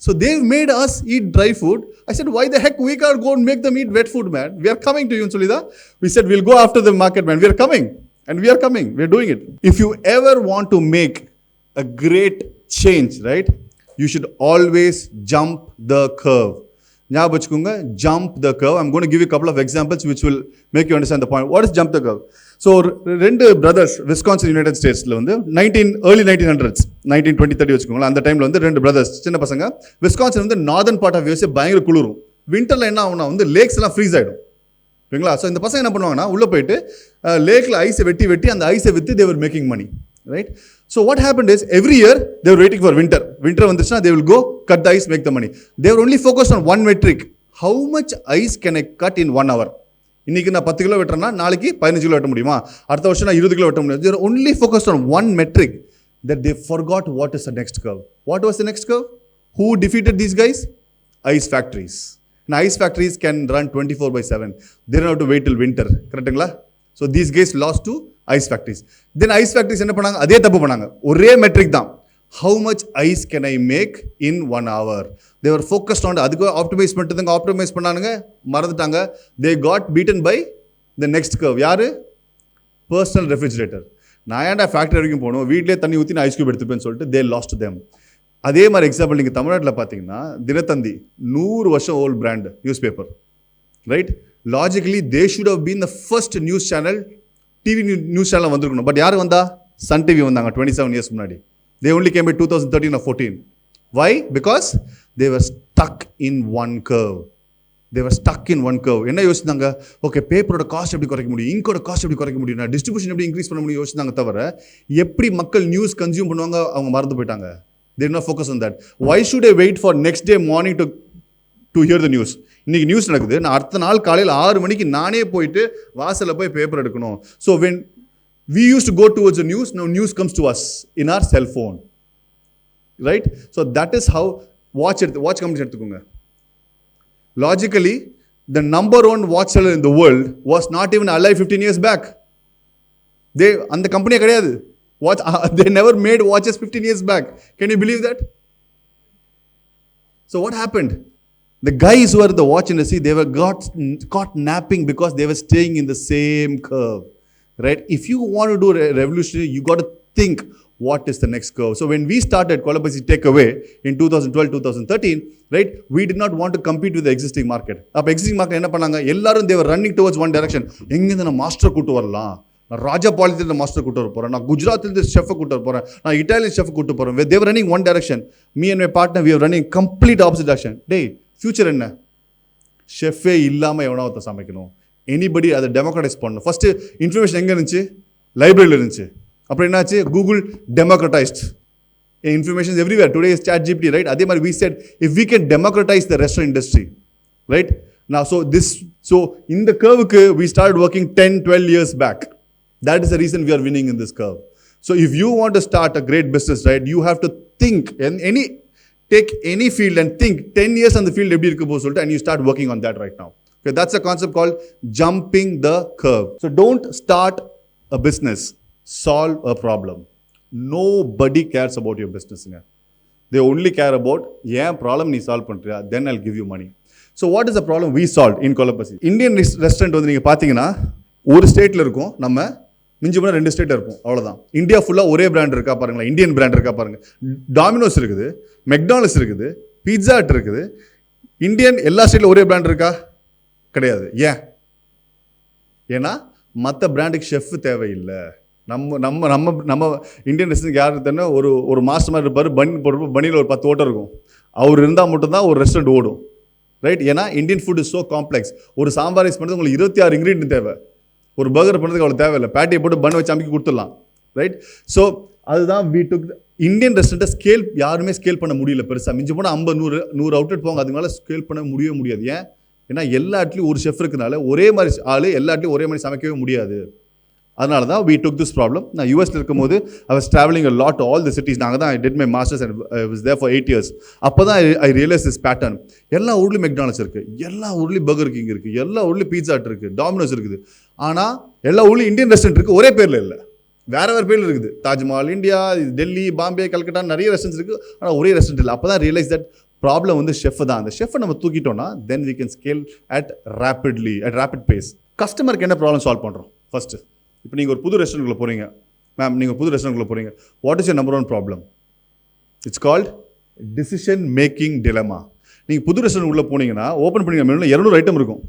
So they've made us eat dry food. I said, why the heck we can't go and make them eat wet food, man? We are coming to you, Solida. We said, we'll go after the market, man. We are coming. And we are coming. We are doing it. If you ever want to make a great change, right, you should always jump the curve. ஞாபகம் வச்சுக்கோங்க, jump the curve. I'm going to give you a couple of examples which will make you understand the point. What is jump the curve? So ரெண்டு brothers Wisconsin United ஸ்டேட்ஸில் வந்து early 1900s 1920-30 வச்சுக்கோங்களேன். அந்த டைமில் வந்து 2 brothers சின்ன பசங்க. Wisconsin வந்து northern part of USA பயங்கர குளிரும். விண்டரில் என்ன ஆகும்னா வந்து லேக்ஸ் எல்லாம் ஃப்ரீஸ் ஆகிடும். ஓகேங்களா? ஸோ இந்த பசங்க என்ன பண்ணுவாங்கன்னா உள்ளே போயிட்டு லேக்கில் ஐஸை வெட்டி அந்த ஐஸை விற்று they were making money, right? So what happened is every year they were waiting for winter வந்துச்சுன்னா they will go cut the ice, make the money. They were only focused on one metric. How much ice can I cut in 1 hour? இன்னைக்கு நான் 10 kilo வெட்டுறேன்னா நாளைக்கு 15 kilo வெட்ட முடியுமா? அடுத்த வருஷம் நான் 20 kilo வெட்ட முடியும். They were only focused on one metric, that they forgot what is the next curve. What was the next curve? Who defeated these guys? Ice factories. And ice factories can run 24/7. They don't have to wait till winter. கரெக்டுங்களா? So these guys lost to ice factories. Then ice factories என்ன பண்ணாங்க? அதே தப்பு பண்ணாங்க. ஒரே matric தான். How much ice can I make in 1 hour? They were focused on அதுக்கு optimise பண்ணானுங்க, மறந்துட்டாங்க. They got beaten by the next curve. யாரு? Personal refrigerator. நான் ஏன்டா ஃபேக்டரி வரைக்கும் போகணும், வீட்டிலே தண்ணி ஊற்றி நான் ஐஸ் கியூப் எடுத்துப்பேன்னு சொல்லிட்டு they lost them. அதே மாதிரி எக்ஸாம்பிள் நீங்கள் தமிழ்நாட்டில் பார்த்தீங்கன்னா தினத்தந்தி 100 வருஷம் old brand news paper, right? Logically they should have been the first news channel, TV news channel வந்திருக்கணும். பட் யார் வந்தா? சன் டிவி வந்தாங்க 27 இயர்ஸ் முன்னாடி. They only came by 2013 or 14. Why? Because they were stuck in one curve. என்ன யோசிச்சாங்க? Okay, பேப்பரோட cost எப்படி குறைக்க முடியும், இங்கோட காஸ்ட் எப்படி குறைக்க முடியும், டிஸ்ட்ரிபியூஷன் எப்படி இன்க்ரீஸ் பண்ண முடியும் யோசிச்சாங்க. தவிர எப்படி மக்கள் நியூஸ் கன்சியூம் பண்ணுவாங்க அவங்க மறந்து போயிட்டாங்க. They did not focus on that. Why should I wait for next day morning to to hear the news. இன்றைக்கி நியூஸ் நடக்குது, நான் அடுத்த நாள் காலையில் 6 மணிக்கு நானே போயிட்டு வாசலில் போய் பேப்பர் எடுக்கணும். So when we used to go towards the news, now news comes to us in our cell phone, right? So that is how watch companies எடுத்துக்கோங்க. Logically, the number one watch seller in the world was not even alive 15 years back. அந்த கம்பெனியே கிடையாது. They never made watches 15 years back. Can you believe that? So what happened? The guys who were in the watch industry, they were caught napping because they were staying in the same curve. Right? If you want to do revolutionary, you got to think what is the next curve. So when we started Kolapasi Takeaway in 2012-2013, right, we did not want to compete with the existing market. அப்போ existing market என்ன பண்ணாங்க, எல்லாரும் they were running towards one direction. எங்கேருந்து நான் master கூட்டு வரலாம், நான் ராஜபாளையத்தில் master கூட்டு வர போகிறேன், நான் குஜராத்தில் ஷெஃபை கூட்டு வர போகிறேன், நான் இட்டாலியன் ஷெஃப் கூட்டு போகிறேன். they were running one direction. Me and my partner, we were running complete opposite direction. டேய் ஃபியூச்சர் என்ன, ஷெஃபே இல்லாமல் எவனாவது சமைக்கணும், எனிபடி அதை டெமோக்ரடைஸ் பண்ணணும். ஃபஸ்ட்டு இன்ஃபர்மேஷன் எங்கே இருந்துச்சு, லைப்ரரியில் இருந்துச்சு. அப்புறம் என்னாச்சு, Google democratised information everywhere. Today is ChatGPT, right? அதே மாதிரி we said if we can democratize the restaurant industry, right? Now so இந்த curve-க்கு we started working 10-12 years back. That is the reason we are winning in this curve. So if you want to start a great business, right, you have to think take any field and think 10 years on the field எப்படி இருக்கு போக சொல்லிட்டு, and you start working on that right now. Okay, that's a concept called jumping the curve. So don't start a business, solve a problem. Nobody cares about your business. They only care about ஏன் problem நீ solve பண்ணுறியா, then I'll give you money. So what is the problem we solved in Kolapasi? Indian restaurant வந்து நீங்கள் பார்த்தீங்கன்னா ஒரு ஸ்டேட்டில் இருக்கும், நம்ம மிஞ்சி போனால் 2 ஸ்டேட்டில் இருப்போம், அவ்வளோதான். இந்தியா ஃபுல்லாக ஒரே பிராண்ட் இருக்கா பாருங்களா, இந்தியன் பிராண்ட் இருக்கா பாருங்கள். டாமினோஸ் இருக்குது, மெக்டானல்ட்ஸ் இருக்குது, பீட்சா ஹட் இருக்குது. இந்தியன் எல்லா ஸ்டேட்டில் ஒரே பிராண்ட் இருக்கா, கிடையாது. ஏன்னா மற்ற பிராண்டுக்கு ஷெஃப் தேவையில்லை. நம்ம இந்தியன் ரெஸ்டாரண்ட் யார் தானே ஒரு மாஸ்டர் மாதிரி இருப்பார், பனியில் ஒரு 10 ஓட்டம் இருக்கும். அவர் இருந்தால் மட்டும்தான் ஒரு ரெஸ்டாரண்ட் ஓடும், ரைட்? ஏன்னா Indian food is so complex. ஒரு சாம்பார் ரைஸ் பண்ணுறது உங்களுக்கு 26 இன்க்ரீடியன்ட் தேவை, ஒரு பர்கர் பண்ணுறதுக்கு அவ்வளோ தேவையில்லை. பேட்டியை போட்டு பன் வச்சு அமைக்கி கொடுத்துடலாம், ரைட்? ஸோ அதுதான் we took இந்தியன் ரெஸ்டாரண்ட்டை ஸ்கேல் யாருமே ஸ்கேல் பண்ண முடியல பெருசாக. மிஞ்சி போனால் 50-100 அவுட்லெட் போங்க, அதுக்கு மேலே ஸ்கேல் பண்ண முடியாது. ஏன்னா எல்லா இடத்துலையும் ஒரு ஷெஃப் இருக்கிறனால ஒரே மாதிரி ஆள் எல்லா இடத்துலையும் ஒரே மாதிரி சமைக்கவே முடியாது. அதனால தான் we took this problem. நான் யூஎஸ்ல இருக்கும்போது I was traveling a lot to all the cities. நாங்கள் தான் I did my masters and I was there for 8 years. அப்போ தான் I realized this pattern. எல்லா ஊர்லேயும் மெக்டானல்ட்ஸ் இருக்குது, எல்லா ஊர்லேயும் பர்கர் கிங் இருக்குது, எல்லா ஊர்லேயும் பீட்சா ஹட் இருக்குது, டாமினோஸ் இருக்குது. ஆனால் எல்லா ஊர்லேயும் இந்தியன் ரெஸ்டாரண்ட் இருக்குது, ஒரே பேரில் இல்லை, வேறு பேரில் இருக்குது. தாஜ்மஹால் இந்தியா, டெல்லி, பாம்பே, கல்கட்டா நிறைய ரெஸ்டாரண்ட்ஸ் இருக்குது, ஆனால் ஒரே ரெஸ்டாரண்ட் இல்லை. அப்போ தான் ரியலைஸ் தட் ப்ராப்ளம் வந்து ஷெஃப் தான். அந்த ஷெஃப்பை நம்ம தூக்கிட்டோம்னா தென் we can scale at rapid pace. கஸ்டமருக்கு என்ன ப்ராப்ளம் சால்வ் பண்ணுறோம் ஃபஸ்ட்டு. இப்போ நீங்கள் ஒரு புது ரெஸ்டாரண்ட்குள்ளே போகிறீங்க, மேம் நீங்கள் புது ரெஸ்டாரண்ட்குள்ளே போகிறீங்க, what is your number 1 problem? It's called decision making டிலமா. நீங்கள் புது ரெஸ்டாரண்ட் உள்ளே போனீங்கன்னா ஓப்பன் பண்ணிங்க மெனுவில் 200 ஐட்டம் இருக்கும்,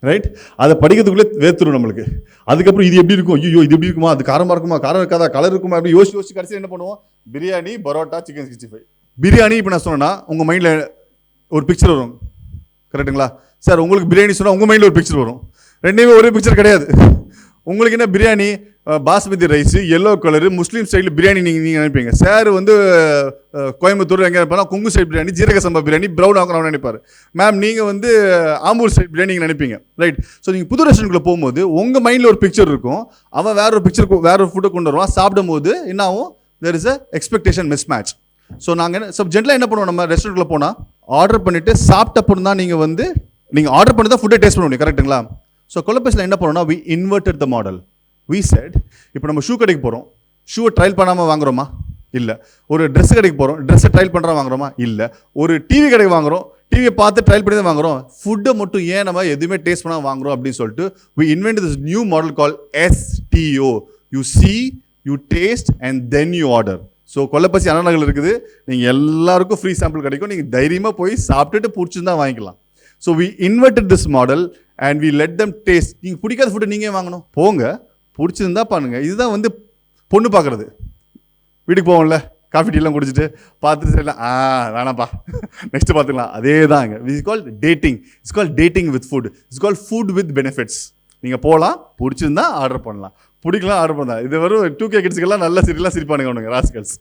ரைட்? அதை படிக்கிறதுக்குள்ளே வேர்த்துரும் நம்மளுக்கு. அதுக்கப்புறம் இது எப்படி இருக்கும், ஐயோ இது எப்படி இருக்குமா, அது காரமாக இருக்குமா, காரம் இருக்காதா, கலர் இருக்குமா, அப்படி யோசிச்சு கடைசியில் என்ன பண்ணுவோம், பிரியாணி, பரோட்டா, சிக்கன் 65. பிரியாணி இப்போ நான் சொன்னேன்னா உங்கள் மைண்டில் ஒரு பிக்சர் வரும், கரெக்டுங்களா சார்? உங்களுக்கு பிரியாணி சொன்னால் உங்கள் மைண்டில் ஒரு பிக்சர் வரும். ரெண்டுமே ஒரே பிக்சர் கிடையாது. உங்களுக்கு என்ன biryani, basmati rice, yellow colour, முஸ்லீம் ஸ்டைலில் பிரியாணி நீங்கள் நினைப்பீங்க. சார் வந்து கோயம்புத்தூர் எங்கே நினைப்பாங்க, கொங்கு சைட் பிரியாணி, ஜீரக சம்பா பிரியாணி, ப்ரௌன் ஆக்கணும்னு நினைப்பார். மேம் நீங்கள் வந்து ஆம்பூர் சைட் பிரியாணி நீங்கள் நினைப்பீங்க, ரைட்? ஸோ நீங்கள் புது ரெஸ்டாரண்ட்குள்ளே போகும்போது உங்கள் மைண்டில் ஒரு பிக்சர் இருக்கும், அவன் வேற ஒரு பிக்சர் வேற ஒரு ஃபுட்டை கொண்டு வருவான். சாப்பிடும் போது என்ன ஆகும், there is a expectation mismatch. So நாங்கள் ஜென்ரலாக என்ன பண்ணுவோம், நம்ம ரெஸ்டாரண்ட்டில் போனால் ஆர்டர் பண்ணிவிட்டு சாப்பிட்டப்பறம் தான் நீங்கள் ஆர்டர் பண்ணி தான் ஃபுட்டை டேஸ்ட் பண்ண முடியும், கரெக்டுங்களா? ஸோ கொலப்பஸில் என்ன பண்ணோம்னா we inverted the model. we said இப்போ நம்ம ஷூ கடைக்கு போகிறோம், ஷூவை ட்ரையல் பண்ணாமல் வாங்குறோமா? இல்லை. ஒரு ட்ரெஸ் கடைக்கு போகிறோம், ட்ரெஸ்ஸை ட்ரையல் பண்ணுறா வாங்குறோமா? இல்லை. ஒரு டிவி கடைக்கு வாங்குகிறோம், டிவியை பார்த்து ட்ரையல் பண்ணி தான் வாங்குகிறோம். ஃபுட்டை மட்டும் ஏன் நம்ம எதுவுமே டேஸ்ட் பண்ணால் வாங்குகிறோம் அப்படின்னு சொல்லிட்டு we invented this new model called STO. you see, you taste and then you order. So Kolapasi அண்ணாநகரில் இருக்குது, நீங்கள் எல்லாருக்கும் ஃப்ரீ சாம்பிள் கிடைக்கும், நீங்கள் தைரியமாக போய் சாப்பிட்டுட்டு பிடிச்சிருந்தா வாங்கிக்கலாம். So we inverted this model and we let them taste. நீங்கள் பிடிக்காத ஃபுட்டு நீங்கள் வாங்கணும், போங்க, பிடிச்சிருந்தா பண்ணுங்க. இதுதான் வந்து பொண்ணு பார்க்குறது. வீட்டுக்கு போவோம்ல, காஃபி டீலாம் குடிச்சிட்டு பார்த்துட்டு சரியில்லை, வேணாம்ப்பா நெக்ஸ்ட்டு பார்த்துக்கலாம், அதே தாங்க. It's called dating. It's called dating with food. It's called food with benefits. நீங்கள் போகலாம், பிடிச்சிருந்தா ஆர்டர் பண்ணலாம், பிடிக்கலாம் ஆர்டர் பண்ணலாம். இது வரும் 2K கிட்ஸுக்கெல்லாம் நல்ல சீரியலாக சிரிப்பானுங்க அவனுங்க ராஸ்கல்ஸ்.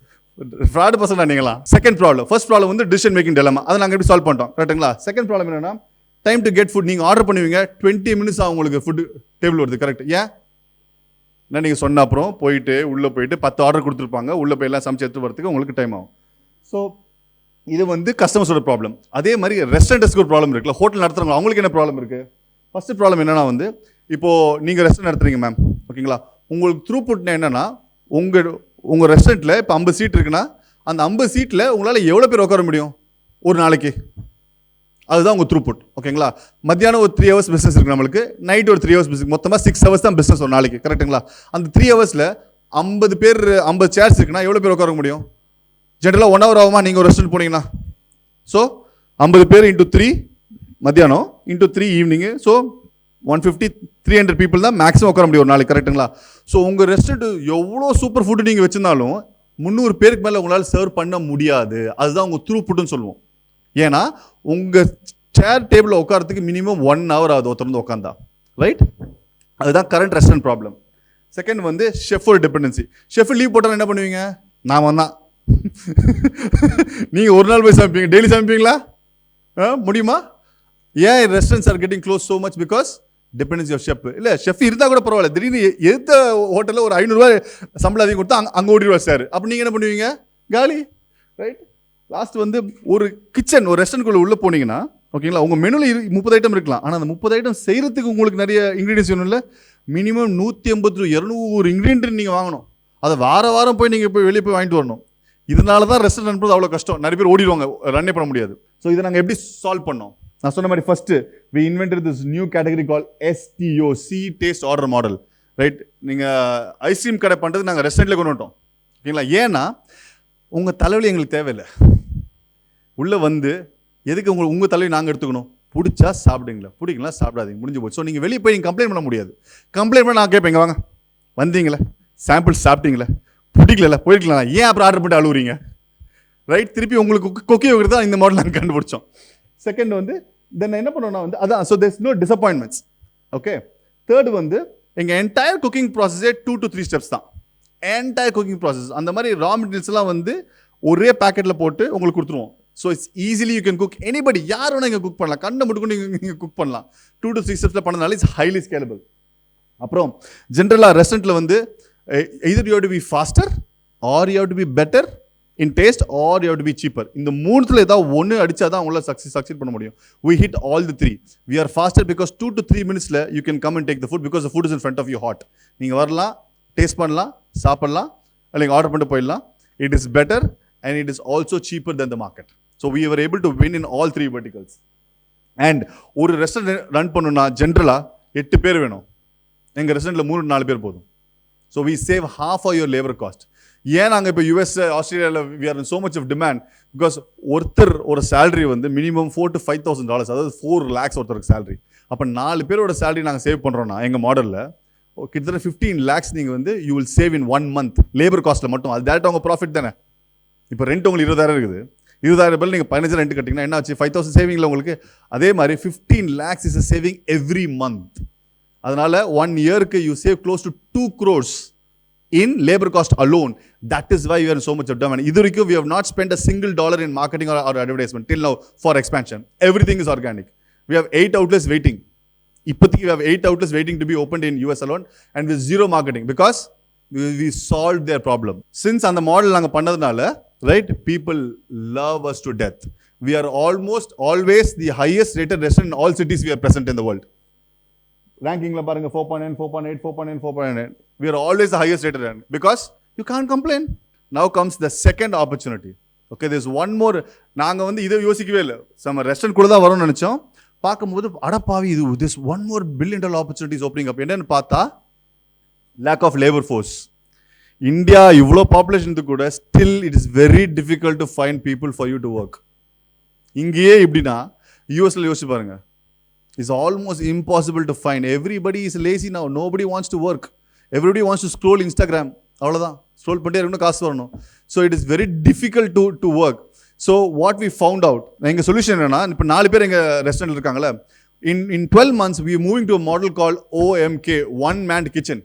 ஃப்ராட் பர்சன் நீங்களா. செகண்ட் ப்ராப்ளம், ஃபர்ஸ்ட் ப்ராப்ளம் வந்து டிசிஷன் மேக்கிங் டெலமா, அதை நாங்கள் எப்படி சால்வ் பண்ணிட்டோம் கரெக்டுங்களா. செகண்ட் ப்ராப்ளம் என்னன்னா டைம் டு கெட் ஃபுட். நீங்கள் ஆர்டர் பண்ணுவீங்க 20 minutes ஆகும் உங்களுக்கு ஃபுட் டேபிள் வருது. கரெக்ட். ஏன் என்ன நீங்கள் சொன்ன அப்புறம் போயிட்டு உள்ளே போயிட்டு 10 ஆர்டர் கொடுத்துருப்பாங்க, உள்ளே போய் எல்லாம் சமைச்சு எடுத்து வரதுக்கு உங்களுக்கு டைம் ஆகும். ஸோ இது வந்து கஸ்டமர்ஸோட ப்ராப்ளம். அதே மாதிரி ரெஸ்டாரண்ட்ஸ்க்கு ஒரு ப்ராப்ளம் இருக்குல்ல, ஹோட்டல் நடத்துறவங்க அவங்களுக்கு என்ன ப்ராப்ளம் இருக்குது. ஃபர்ஸ்ட் ப்ராப்ளம் என்னன்னா வந்து இப்போது நீங்கள் ரெஸ்டாரண்ட் நடத்துறீங்க மேம், ஓகேங்களா. உங்களுக்கு த்ரூபுட்னா என்னன்னா உங்கள் ரெஸ்டாரண்ட்டில் இப்போ 50 சீட் இருக்குன்னா அந்த 50 சீட்டில் உங்களால் எவ்வளோ பேர் உட்கார முடியும் ஒரு நாளைக்கு, அதுதான் உங்கள் த்ரூபுட். ஓகேங்களா. மத்தியானம் ஒரு 3 hours பிஸ்னஸ் இருக்குது நம்மளுக்கு, நைட் ஒரு 3 hours பிஸ்னஸ், மொத்தமாக 6 hours தான் பிஸ்னஸ் ஒரு நாளைக்கு. கரெக்டுங்களா. அந்த 3 hours 50 பேர் 50 சேர்ஸ் இருக்குன்னா எவ்வளோ பேர் உட்கார முடியும். ஜென்ரலாக 1 hour ஆகுமா நீங்கள் ஒரு ரெஸ்டாரண்ட் போனீங்கன்னா. ஸோ 50 பேர் இன்ட்டு 3 மத்தியானம் இன்ட்டு 3 ஈவினிங்கு, ஸோ 150 300 பீப்புள் தான் மேக்ஸிமம் உட்கார முடியும் ஒரு நாளைக்கு. கரெக்டுங்களா. ஸோ உங்கள் ரெஸ்டாரண்ட் எவ்வளோ சூப்பர் ஃபுட்டு நீங்கள் வச்சுருந்தாலும் 300 பேருக்கு மேலே உங்களால் சர்வ் பண்ண முடியாது. அதுதான் உங்கள் த்ரூபுட்னு சொல்லுவோம். ஏன்னா உங்கள் சேர் டேபிளில் உட்காரத்துக்கு மினிமம் 1 hour ஆகுது ஒருத்தர் உட்காந்தா. ரைட். அதுதான் கரண்ட் ரெஸ்டாரண்ட் ப்ராப்ளம். செகண்ட் வந்து ஷெஃபோட டிபெண்டன்சி. ஷெஃப் லீவ் போட்டால் என்ன பண்ணுவீங்க. நான் தான் நீங்கள் ஒரு நாள் போய் சமைப்பீங்க, டெய்லி சமைப்பீங்களா முடியுமா. ஏன் restaurants are getting close so much, because dependency of chef. இல்லை ஷெஃப் இருந்தால் கூட பரவாயில்ல, திடீர்னு எந்த ஹோட்டலில் ஒரு 500 ரூபாய் சம்பளம் அதிகம் கொடுத்தா அங்கே ஓடிடுவார் சார். அப்போ நீங்கள் என்ன பண்ணுவீங்க, காலி. ரைட். லாஸ்ட் வந்து ஒரு கிச்சன் ஒரு ரெஸ்டாரண்ட்குள்ளே உள்ளே போனீங்கன்னா ஓகேங்களா, உங்கள் மெனுவில் 30 ஐட்டம் இருக்கலாம், ஆனால் அந்த 30 ஐட்டம் செய்கிறதுக்கு உங்களுக்கு நிறைய இன்க்ரீடியன்ஸ் வேணும். இல்லை மினிமம் 150 to 200 இன்க்ரீடியன்ட் நீங்கள் வாங்கணும். அதை வாரம் போய் நீங்கள் போய் வெளியே போய் வாங்கிட்டு வரணும். இதனால தான் ரெஸ்டாரண்ட் அனுப்புறது அவ்வளோ கஷ்டம். நிறைய பேர் ஓடிடுவாங்க, ரன்னே பண்ண முடியாது. ஸோ இதை நாங்கள் எப்படி சால்வ் பண்ணோம். நான் சொன்ன மாதிரி first we invented this new category called STO, see taste order model. Right. நீங்கள் ஐஸ்கிரீம் கடை பண்ணுறது நாங்கள் ரெஸ்டாரண்ட்டில் கொண்டு வந்துட்டோம். ஓகேங்களா. ஏன்னா உங்கள் தலைவலி எங்களுக்கு தேவையில்லை. உள்ளே வந்து எதுக்கு உங்கள் தலைவலி நாங்கள் எடுத்துக்கணும். பிடிச்சா சாப்பிடுங்களா, பிடிங்களா சாப்பிடாதீங்க, முடிஞ்சு போச்சு. ஸோ நீங்கள் வெளியே போய் நீங்கள் கம்ப்ளைண்ட் பண்ண முடியாது. கம்ப்ளைண்ட் பண்ண நான் கேட்பேங்க, வாங்க வந்தீங்களே சாம்பிள் சாப்பிட்டீங்களே பிடிக்கல போயிருக்கலாம், ஏன் அப்புறம் ஆர்டர் பண்ணிட்டு அழுவுறீங்க. ரைட். திருப்பி உங்களுக்கு கொக்கி வைக்கிறது தான் இந்த மாடல் நாங்கள் கண்டுபிடிச்சோம். செகண்ட் வந்து தென் என்ன பண்ணோம்னா வந்து அதான், so there's no disappointments. Okay. Third வந்து எங்கள் என்டையர் குக்கிங் ப்ராசஸே 2 to 3 steps தான். என்டையர் குக்கிங் ப்ராசஸ் அந்த மாதிரி ரா மெட்டீரியல்ஸ்லாம் வந்து ஒரே பேக்கெட்டில் போட்டு உங்களுக்கு கொடுத்துருவோம். So it's easily you can cook anybody, யார் வேணா இங்கே குக் பண்ணலாம், கண்ணை மட்டும் நீங்கள் குக் பண்ணலாம். 2 to 3 steps பண்ணனால இட்ஸ் ஹைலி ஸ்கேலபிள். அப்புறம் ஜென்ரலாக ரெஸ்டாரண்ட்டில் வந்து either you have to be faster or you have to be better in taste or you have to be cheaper. இந்த மூணுத்துல ஏதாவது ஒன்று அடிச்சா தான் உங்களால் சக்சீட் பண்ண முடியும். We hit all the three. We are faster because 2 to 3 minutes you can come and take the food because the food is in front of you hot. நீங்கள் வரலாம், டேஸ்ட் பண்ணலாம், சாப்பிடலாம், இல்லைங்க ஆர்டர் பண்ணிட்டு போயிடலாம். It is better and it is also cheaper than the market. So we were able to win in all 3 verticals. And ஒரு restaurant run பண்ணணும்னா ஜென்ரலாக 8 பேர் வேணும். எங்கள் ரெஸ்டாரண்ட்டில் 3-4 பேர் போதும். So we save half of your labor cost. ஏன் நாங்கள் இப்போ US ஆஸ்திரேலியாவில் we are in so much of demand because ஒருத்தர் ஒரு சேலரி வந்து மினிமம் $4,000 to $5,000, அதாவது 4 lakhs ஒருத்தருக்கு சேலரி. அப்போ 4 பேரோட சேலரி நாங்கள் சேவ் பண்ணுறோன்னா எங்கள் மாடலில் கிட்டத்தட்ட 15 lakhs நீங்கள் வந்து you will save in 1 month labour காஸ்ட்டில் மட்டும். அது டேரெக்டாக உங்கள் ப்ராஃபிட் தானே. இப்போ ரெண்ட் உங்களுக்கு 20,000 இருக்குது, 20,000 பேர் நீங்கள் 15 ரெண்ட் கட்டிங்கன்னா என்ன ஆச்சு, 5,000 சேவிங்கில் உங்களுக்கு. அதே மாதிரி 15 lakhs is a saving every month. அதனால 1 yearக்கு you save close to 2 crores in labor cost alone. That is why we are in so much of demand. இது வரைக்கும் we have not spent a single dollar in marketing or advertisement till now for expansion. Everything is organic. We have 8 outlets waiting. இப்போதைக்கு we have 8 outlets waiting to be opened in US alone and with zero marketing because we solved their problem. Since அந்த model நாங்கள் பண்ணதுனால right, people love us to death. We are almost always the highest rated restaurant in all cities we are present in the world. Rankingல பாருங்க 4.9, 4.8, 4.9, 4.9. We are always the highest rated because you can't complain. Now comes the second opportunity. Okay, there's one more. நாங்கள் வந்து இதை யோசிக்கவே இல்லை, நம்ம restaurant கூட தான் வரும்னு நினச்சோம். பார்க்கும்போது அடப்பாவி இது this one more $1 billion opportunity is opening up. என்னன்னு பார்த்தா lack of labor force. India இவ்வளோ பாப்புலேஷனுக்கு கூட still it is very difficult to find people for you to work. இங்கேயே இப்படின்னா யூஎஸ்ல யோசிச்சு பாருங்க. It's almost impossible to find. Everybody is lazy now. Nobody wants to work. Everybody wants to scroll Instagram. அவ்வளோதான், scroll பண்ணிட்டே இருக்கணும், காசு வரணும். So it is very difficult to work. So what we found out, எங்கள் solution என்னன்னா, இப்போ 4 பேர் எங்கள் ரெஸ்டாரண்ட் இருக்காங்களே, in 12 months we are moving to a model called OMK, one man kitchen.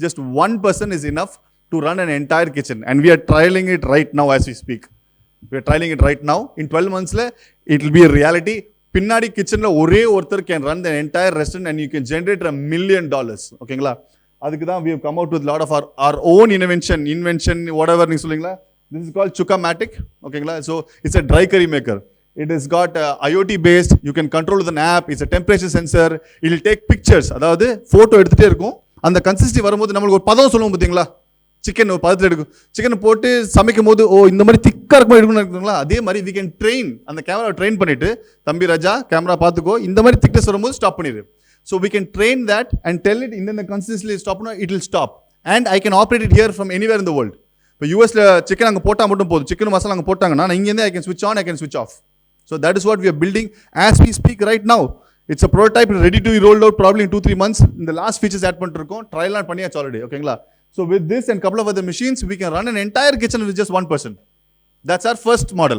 Just one person is enough to run an entire kitchen. And we are trialing it right now as we speak. We are trialing it right now. In 12 months, it will be a reality. பின்னாடி கிச்சனில் ஒரே ஒருத்தர் can run the entire restaurant and you can generate $1 million. ஓகேங்களா? அதுக்கு தான் we have come out with lot of our own invention whatever நீங்கள் சொல்லுங்களா. This is called Chuka-matic. ஓகேங்களா? So it's a dry curry maker. It has got IoT based. You can control with an app. It's a temperature sensor. It will take pictures. அதாவது photo எடுத்துகிட்டே இருக்கும். அந்த கன்சிஸ்டி வரும்போது நம்மளுக்கு ஒரு பதம் சொல்லுவோம் பார்த்தீங்களா? சிக்கன் ஒரு பதத்தில் எடுக்கும். சிக்கனை போட்டு சமைக்கும் போது இந்த மாதிரி திக்காக இருக்கும் எடுக்கணும் இருக்குங்களா? அதே மாதிரி வி கேன் ட்ரெயின், அந்த கேமரா ட்ரெயின் பண்ணிட்டு, தம்பி ராஜா கேமரா பார்த்துக்கோ, இந்த மாதிரி திக்னஸ் வரும்போது ஸ்டாப் பண்ணிடு. So we can train that and tell it இந்த கன்சிஸ்டன்சி ஸ்டாப் பண்ணால் it will stop. And I can operate it here from anywhere in the world. இப்போ யூஎஸ்ல சிக்கன் அங்கே போட்டால் மட்டும் போதும், சிக்கன் மசாலா அங்கே போட்டாங்கன்னா நான் இங்கேருந்து ஐ கேன் ஸ்விட்ச் ஆன், ஐ கேன் ஸ்விட்ச் off. So that is what we are building as we speak right now. It's a prototype, ready to roll out probably in 2-3 months. இந்த லாஸ்ட் ஃபீச்சர்ஸ் ஆட் பண்ணிருக்கோம், trial பண்ணியாச்சு already. ஓகேங்களா? So with this and couple of other machines, we can run an entire kitchen with just one person. That's our first model.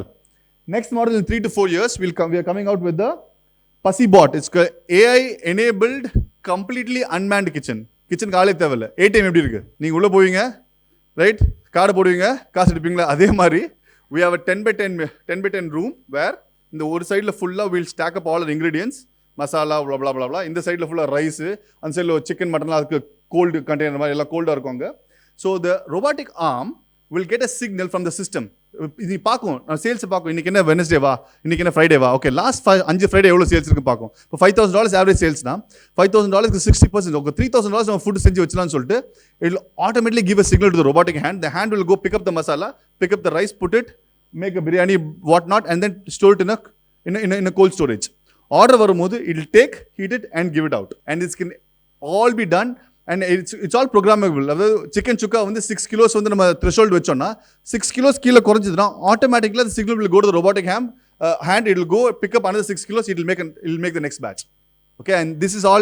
Next model in 3 to 4 years, we are coming out with the Pasi bot. It's AI enabled, completely unmanned kitchen. Kitchen காலே தேவையில்லை. ATM எப்படி இருக்கு? நீங்கள் உள்ளே போவீங்க, right, card போடுவீங்க, காசு எடுப்பீங்களா? அதே மாதிரி we have a 10x10 room where இந்த ஒரு சைடில் ஃபுல்லாக we'll stack up all the ingredients, masala blah blah blah blah. இந்த சைடில் ஃபுல்லாக ரைஸு, அந்த சைடில் சிக்கன் மட்டன்லாம் அதுக்கு கோல்டு கண்டெய்னர் மாதிரி எல்லாம் கோல்டாக இருக்கும் அங்கே. So the robotic arm will get a signal from the system. இது பார்க்கும், நான் சேல்ஸை பார்க்கும், இன்றைக்கி என்ன வெனஸ்டேவா, இன்றைக்கி என்ன ஃப்ரைடேவா, ஓகே லாஸ்ட் 5 ஃப்ரைடே எவ்வளோ சேல்ஸ் இருக்குது பார்க்கும். இப்போ $5,000 ஆவரேஜ் சேல்ஸ்னா $5,000 60%, ஓகே $3,000 நம்ம ஃபுட் செஞ்சு வச்சலாம்னு சொல்லிட்டு it will automatically give a signal to the robotic hand. The hand will go pick up the masala, pick up the rice, put it, make a biryani what not, and then store it in a cold storage. Order வரும்போது it will take, heat it and give it out. And it's can all be done. And it's all programmable. அதாவது chicken chukka வந்து 6 kilos வந்து நம்ம threshold வச்சோம்னா 6 kilos கீழே குறைஞ்சதுன்னா automatically அந்த signal will go to the robotic hand, it will go pick up another 6 kilos, it will make the next batch. Okay, and this is all